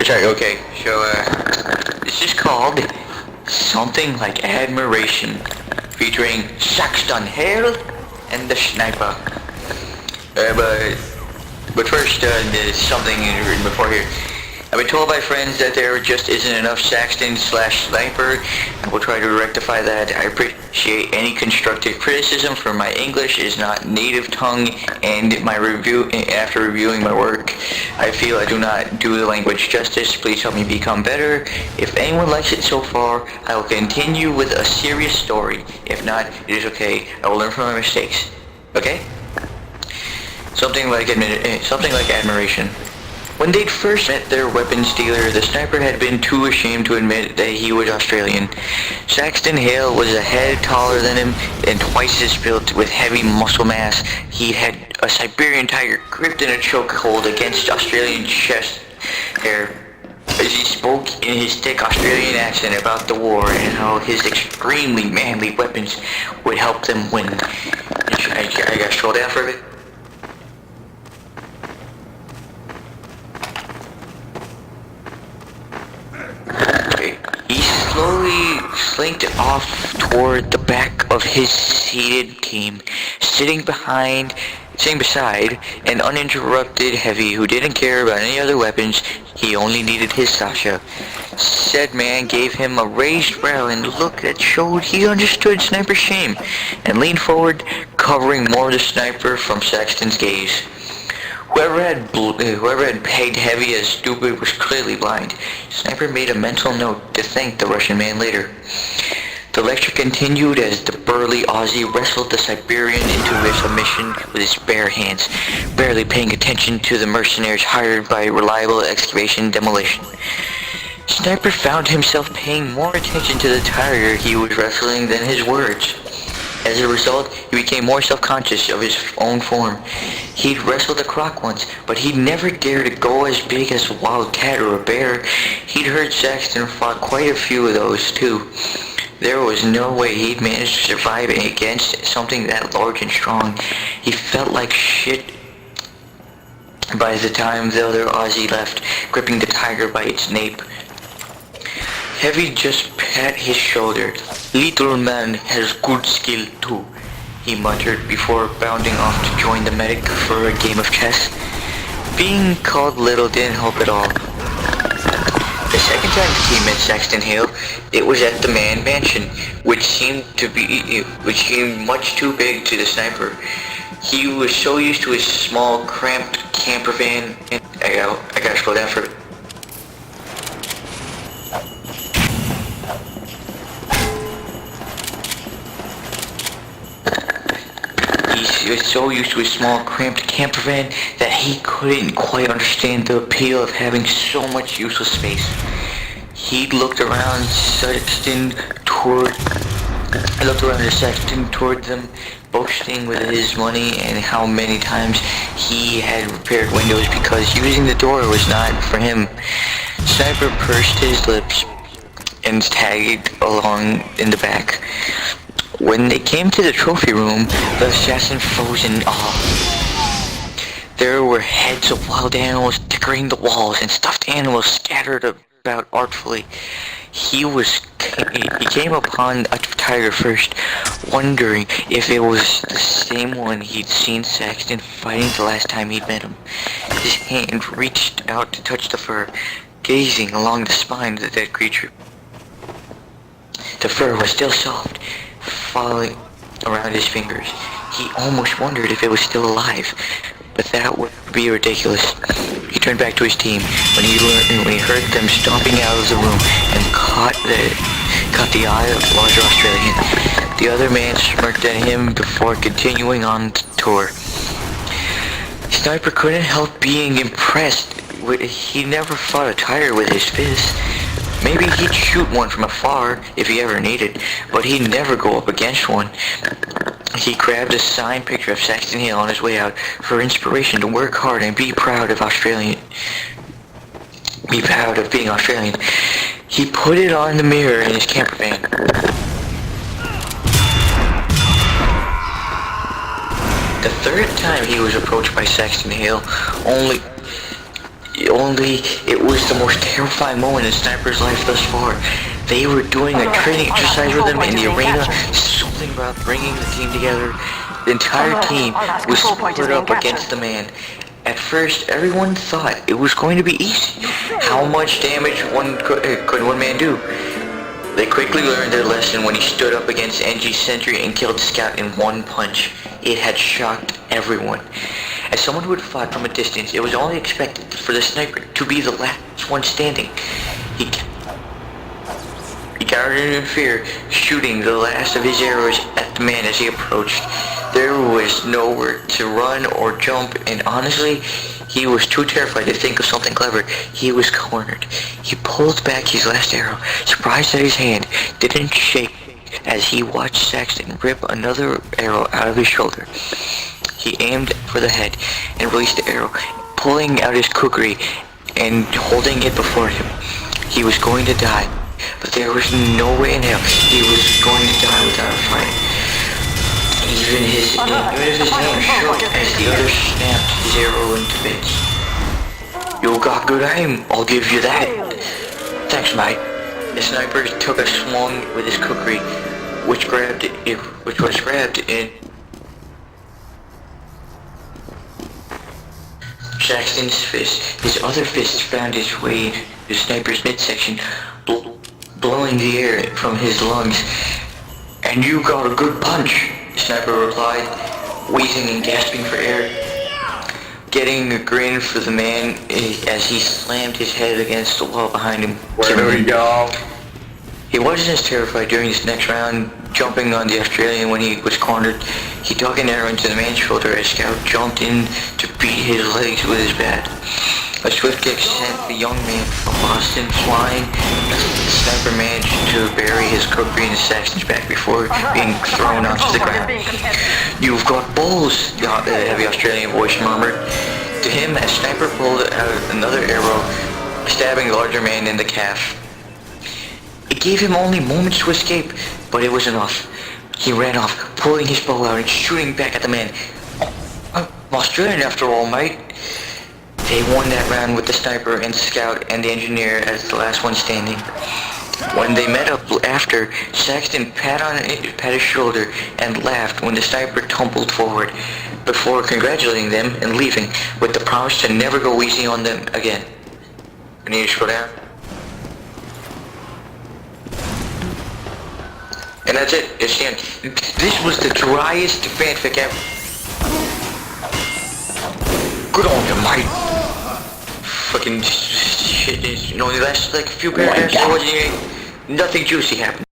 Sorry, okay. So, this is called Something Like Admiration, featuring Saxton Hale and the Sniper. But first, there's something written before here. I've been told by friends that there just isn't enough Saxton/Sniper. I will try to rectify that. I appreciate any constructive criticism, for my English is not native tongue, and after reviewing my work, I feel I do not do the language justice. Please help me become better. If anyone likes it so far, I will continue with a serious story. If not, it is okay. I will learn from my mistakes. Okay? Something like admiration. When they'd first met their weapons dealer, the Sniper had been too ashamed to admit that he was Australian. Saxton Hale was a head taller than him and twice as built, with heavy muscle mass. He had a Siberian tiger gripped in a chokehold against Australian chest hair, as he spoke in his thick Australian accent about the war and how his extremely manly weapons would help them win. I gotta scroll down for a bit. He slowly slinked off toward the back of his seated team, sitting beside an uninterrupted Heavy who didn't care about any other weapons. He only needed his Sasha. Said man gave him a raised brow and look that showed he understood Sniper's shame, and leaned forward, covering more of the Sniper from Saxton's gaze. Whoever had pegged Heavy as stupid was clearly blind. Sniper made a mental note to thank the Russian man later. The lecture continued as the burly Aussie wrestled the Siberian into his submission with his bare hands, barely paying attention to the mercenaries hired by Reliable Excavation Demolition. Sniper found himself paying more attention to the tiger he was wrestling than his words. As a result, he became more self-conscious of his own form. He'd wrestled a croc once, but he'd never dared to go as big as a wild cat or a bear. He'd heard Saxton fought quite a few of those, too. There was no way he'd manage to survive against something that large and strong. He felt like shit by the time the other Aussie left, gripping the tiger by its nape. Heavy just pat his shoulder. Little man has good skill too, he muttered before bounding off to join the medic for a game of chess. Being called little didn't help at all. The second time he met Saxton Hale, it was at the Man Mansion, which seemed much too big to the Sniper. He was so used to his small, cramped camper van, and I gotta scroll down for it. He was so used to his small, cramped camper van that he couldn't quite understand the appeal of having so much useless space. He looked around the Sexton toward them, boasting with his money and how many times he had repaired windows because using the door was not for him. Sniper pursed his lips and tagged along in the back. When they came to the trophy room, the assassin froze in awe. There were heads of wild animals decorating the walls and stuffed animals scattered about artfully. He came upon a tiger first, wondering if it was the same one he'd seen Saxton fighting the last time he'd met him. His hand reached out to touch the fur, gazing along the spine of the dead creature. The fur was still soft, falling around his fingers. He almost wondered if it was still alive, but that would be ridiculous. He turned back to his team when he heard them stomping out of the room and caught the eye of the larger Australian. The other man smirked at him before continuing on the tour. Sniper couldn't help being impressed. He never fought a tiger with his fists. Maybe he'd shoot one from afar if he ever needed, but he'd never go up against one. He grabbed a signed picture of Saxton Hale on his way out for inspiration to work hard and be proud of being Australian. He put it on the mirror in his camper van. The third time he was approached by Saxton Hale, Only it was the most terrifying moment in Sniper's life thus far. They were doing a training exercise with him in the arena, something about bringing the team together. The entire team was split up against the man. At first, everyone thought it was going to be easy. How much damage could one man do? They quickly learned their lesson when he stood up against NG's sentry and killed Scout in one punch. It had shocked everyone. As someone who had fought from a distance, it was only expected for the sniper to be the last one standing. He cowered in fear, shooting the last of his arrows at the man as he approached. There was nowhere to run or jump, and honestly, he was too terrified to think of something clever. He was cornered. He pulled back his last arrow, surprised that his hand didn't shake as he watched Saxton rip another arrow out of his shoulder. He aimed for the head and released the arrow, pulling out his kukri and holding it before him. He was going to die, but there was no way in hell he was going to die without a fight. Even if his hand shook as the other snapped his arrow into bits. You got good aim, I'll give you that. Thanks, mate. The sniper took a swung with his kukri, which was grabbed in Saxton's fist. His other fist found its way to the sniper's midsection, blowing the air from his lungs. And you got a good punch, the sniper replied, wheezing and gasping for air, getting a grin for the man as he slammed his head against the wall behind him. Where we go? He wasn't as terrified during this next round, jumping on the Australian when he was cornered. He dug an arrow into the man's shoulder as Scout jumped in to beat his legs with his bat. A swift kick sent the young man from Boston flying. The sniper managed to bury his kukri in Saxton's back before being thrown onto the ground. You've got balls, the heavy Australian voice murmured. To him, a sniper pulled out another arrow, stabbing the larger man in the calf. It gave him only moments to escape, but it was enough. He ran off, pulling his bow out and shooting back at the man. I'm Australian after all, mate. They won that round with the sniper and the scout and the engineer as the last one standing. When they met up after, Saxton pat his shoulder and laughed when the sniper tumbled forward, before congratulating them and leaving with the promise to never go easy on them again. I need to scroll down. And that's it. It's the end. This was the driest fanfic ever. Good on you, mate. Fucking shit. You know, the last like a few paragraphs, there wasn't nothing juicy happened.